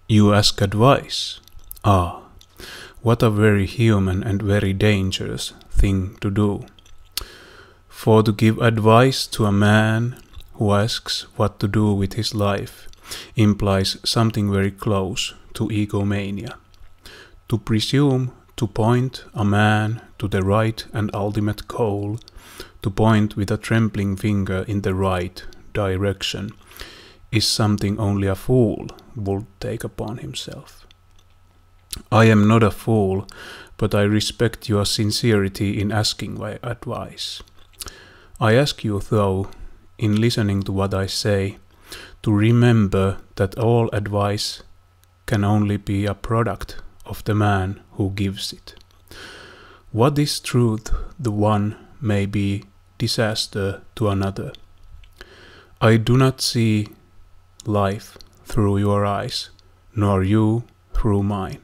You ask advice? Ah, what a very human and very dangerous thing to do. For to give advice to a man who asks what to do with his life implies something very close to egomania. To presume to point a man to the right and ultimate goal, to point with a trembling finger in the right direction, is something only a fool would take upon himself. I am not a fool, but I respect your sincerity in asking my advice. I ask you, though, in listening to what I say, to remember that all advice can only be a product of the man who gives it. What is truth to one may be disaster to another. I do not see life through your eyes, nor you through mine.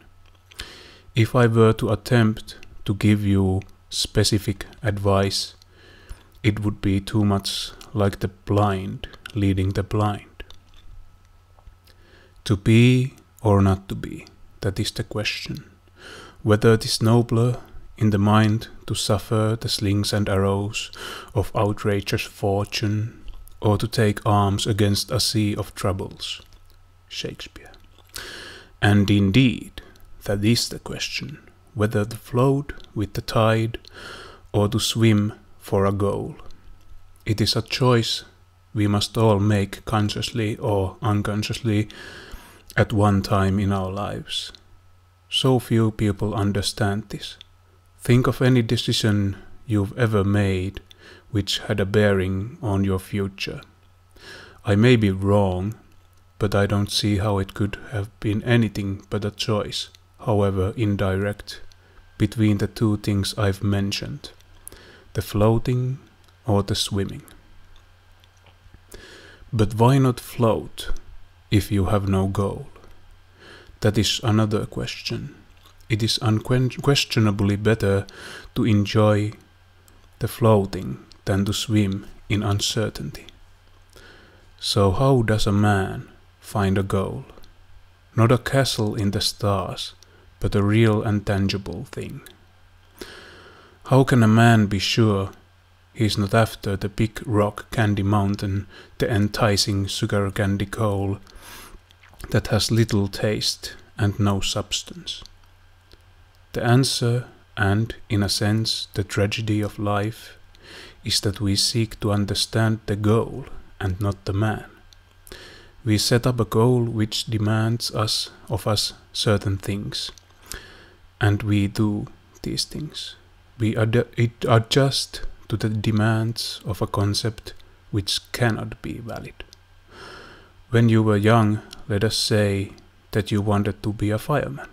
If I were to attempt to give you specific advice, it would be too much like the blind leading the blind. To be or not to be, that is the question. Whether it is nobler in the mind to suffer the slings and arrows of outrageous fortune, or to take arms against a sea of troubles. Shakespeare. And indeed, that is the question, whether to float with the tide or to swim for a goal. It is a choice we must all make consciously or unconsciously at one time in our lives. So few people understand this. Think of any decision you've ever made which had a bearing on your future. I may be wrong, but I don't see how it could have been anything but a choice, however indirect, between the two things I've mentioned, the floating or the swimming. But why not float if you have no goal? That is another question. It is unquestionably better to enjoy the floating than to swim in uncertainty. So how does a man find a goal? Not a castle in the stars, but a real and tangible thing. How can a man be sure he is not after the big rock candy mountain, the enticing sugar candy goal that has little taste and no substance? The answer, and in a sense the tragedy of life, is that we seek to understand the goal and not the man. We set up a goal which demands of us certain things, and we do these things. We adjust to the demands of a concept which cannot be valid. When you were young, let us say that you wanted to be a fireman.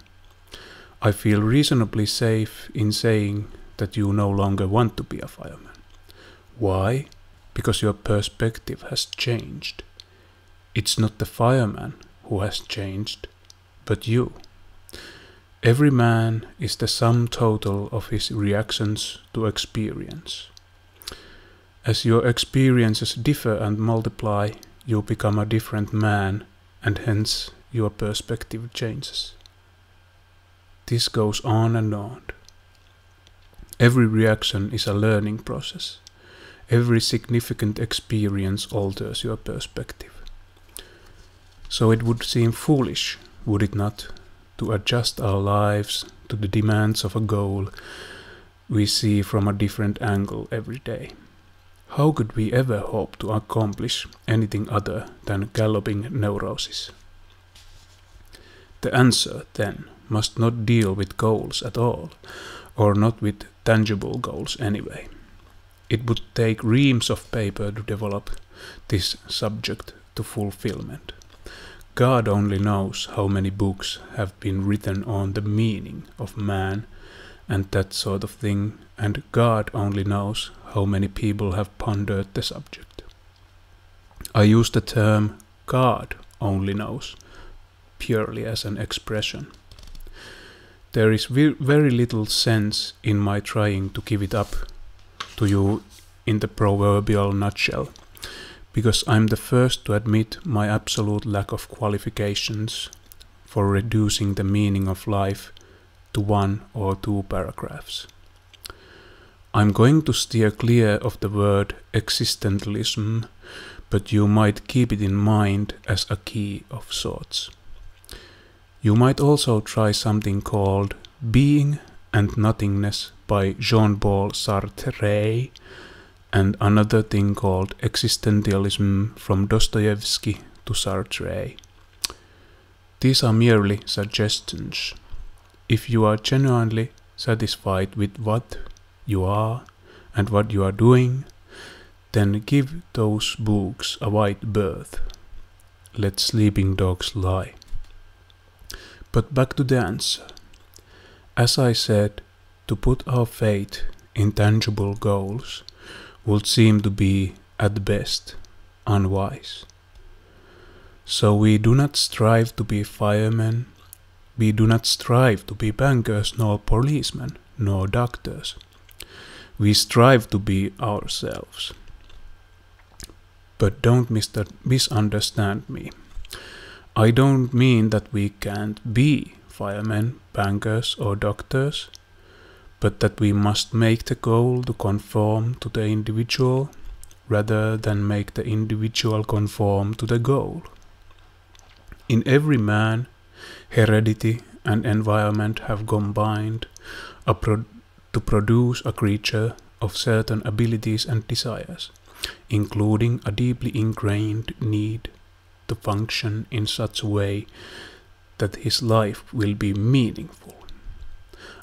I feel reasonably safe in saying that you no longer want to be a fireman. Why? Because your perspective has changed. It's not the fireman who has changed, but you. Every man is the sum total of his reactions to experience. As your experiences differ and multiply, you become a different man, and hence your perspective changes. This goes on and on. Every reaction is a learning process. Every significant experience alters your perspective. So it would seem foolish, would it not, to adjust our lives to the demands of a goal we see from a different angle every day. How could we ever hope to accomplish anything other than galloping neurosis? The answer, then, must not deal with goals at all, or not with tangible goals anyway. It would take reams of paper to develop this subject to fulfillment. God only knows how many books have been written on the meaning of man and that sort of thing, and God only knows how many people have pondered the subject. I use the term God only knows purely as an expression. There is very little sense in my trying to give it up to you in the proverbial nutshell, because I'm the first to admit my absolute lack of qualifications for reducing the meaning of life to 1 or 2 paragraphs. I'm going to steer clear of the word existentialism, but you might keep it in mind as a key of sorts. You might also try something called Being and Nothingness by Jean-Paul Sartre, and another thing called Existentialism from Dostoevsky to Sartre. These are merely suggestions. If you are genuinely satisfied with what you are and what you are doing, then give those books a wide berth. Let sleeping dogs lie. But back to the answer. As I said, to put our faith in tangible goals would seem to be, at best, unwise. So we do not strive to be firemen, we do not strive to be bankers, nor policemen, nor doctors. We strive to be ourselves. But don't misunderstand me. I don't mean that we can't be firemen, bankers, or doctors, but that we must make the goal to conform to the individual rather than make the individual conform to the goal. In every man, heredity and environment have combined to produce a creature of certain abilities and desires, including a deeply ingrained need to function in such a way that his life will be meaningful.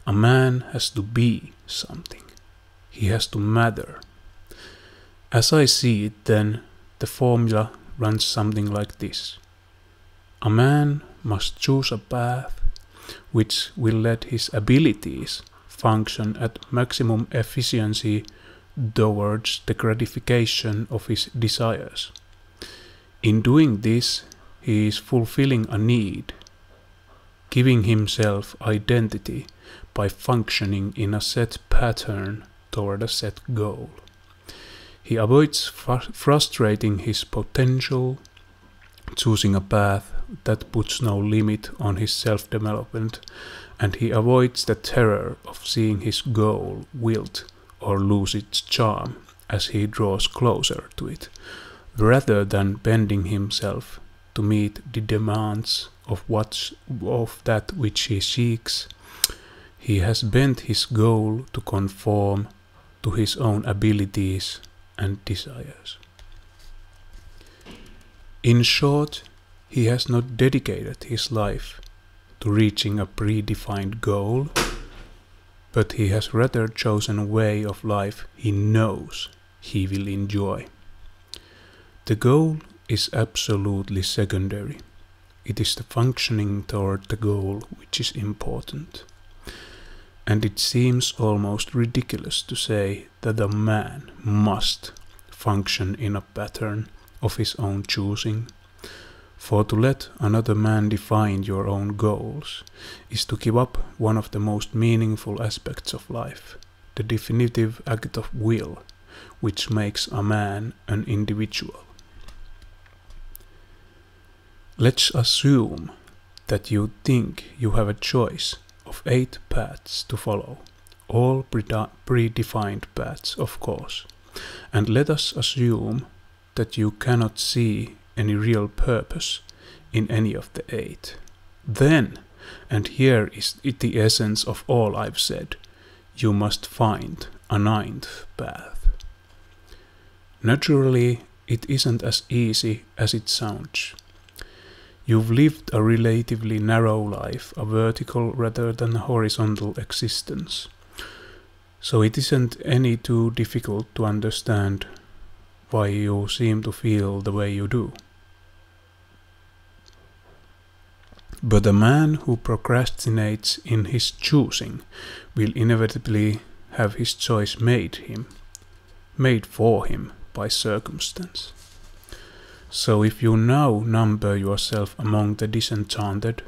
A man has to be something. He has to matter. As I see it, then, the formula runs something like this. A man must choose a path which will let his abilities function at maximum efficiency towards the gratification of his desires. In doing this, he is fulfilling a need, giving himself identity by functioning in a set pattern toward a set goal. He avoids frustrating his potential, choosing a path that puts no limit on his self-development, and he avoids the terror of seeing his goal wilt or lose its charm as he draws closer to it, rather than bending himself to meet the demands of that which he seeks. He has bent his goal to conform to his own abilities and desires. In short, he has not dedicated his life to reaching a predefined goal, but he has rather chosen a way of life he knows he will enjoy. The goal is absolutely secondary. It is the functioning toward the goal which is important. And it seems almost ridiculous to say that a man must function in a pattern of his own choosing. For to let another man define your own goals is to give up one of the most meaningful aspects of life, the definitive act of will, which makes a man an individual. Let's assume that you think you have a choice of 8 paths to follow, all predefined paths, of course, and let us assume that you cannot see any real purpose in any of the 8. Then, and here is the essence of all I've said, you must find a 9th path. Naturally, it isn't as easy as it sounds. You've lived a relatively narrow life, a vertical rather than a horizontal existence. So it isn't any too difficult to understand why you seem to feel the way you do. But a man who procrastinates in his choosing will inevitably have his choice made for him by circumstance. So if you now number yourself among the disenchanted,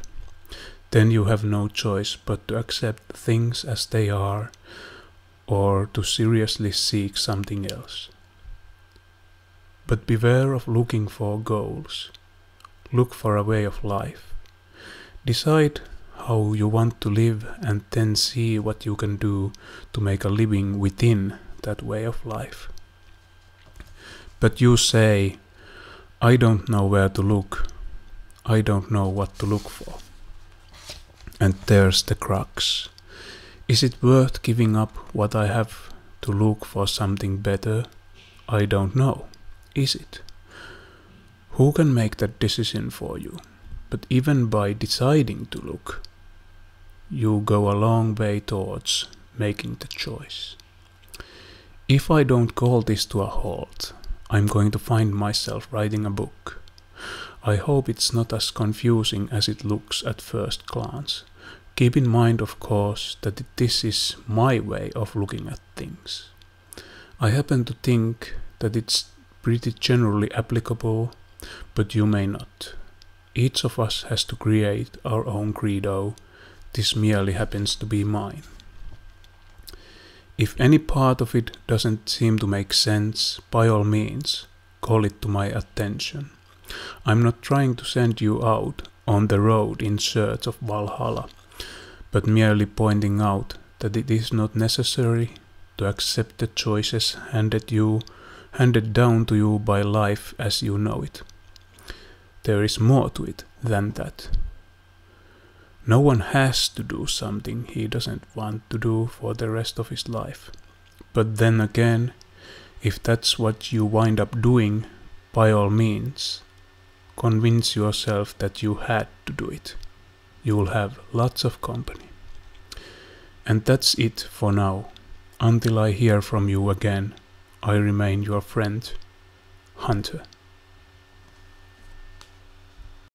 then you have no choice but to accept things as they are, or to seriously seek something else. But beware of looking for goals. Look for a way of life. Decide how you want to live and then see what you can do to make a living within that way of life. But you say, I don't know where to look. I don't know what to look for. And there's the crux. Is it worth giving up what I have to look for something better? I don't know. Is it? Who can make that decision for you? But even by deciding to look, you go a long way towards making the choice. If I don't call this to a halt, I'm going to find myself writing a book. I hope it's not as confusing as it looks at first glance. Keep in mind, of course, that this is my way of looking at things. I happen to think that it's pretty generally applicable, but you may not. Each of us has to create our own credo. This merely happens to be mine. If any part of it doesn't seem to make sense, by all means, call it to my attention. I'm not trying to send you out on the road in search of Valhalla, but merely pointing out that it is not necessary to accept the choices handed down to you by life as you know it. There is more to it than that. No one has to do something he doesn't want to do for the rest of his life. But then again, if that's what you wind up doing, by all means, convince yourself that you had to do it. You will have lots of company. And that's it for now. Until I hear from you again, I remain your friend, Hunter.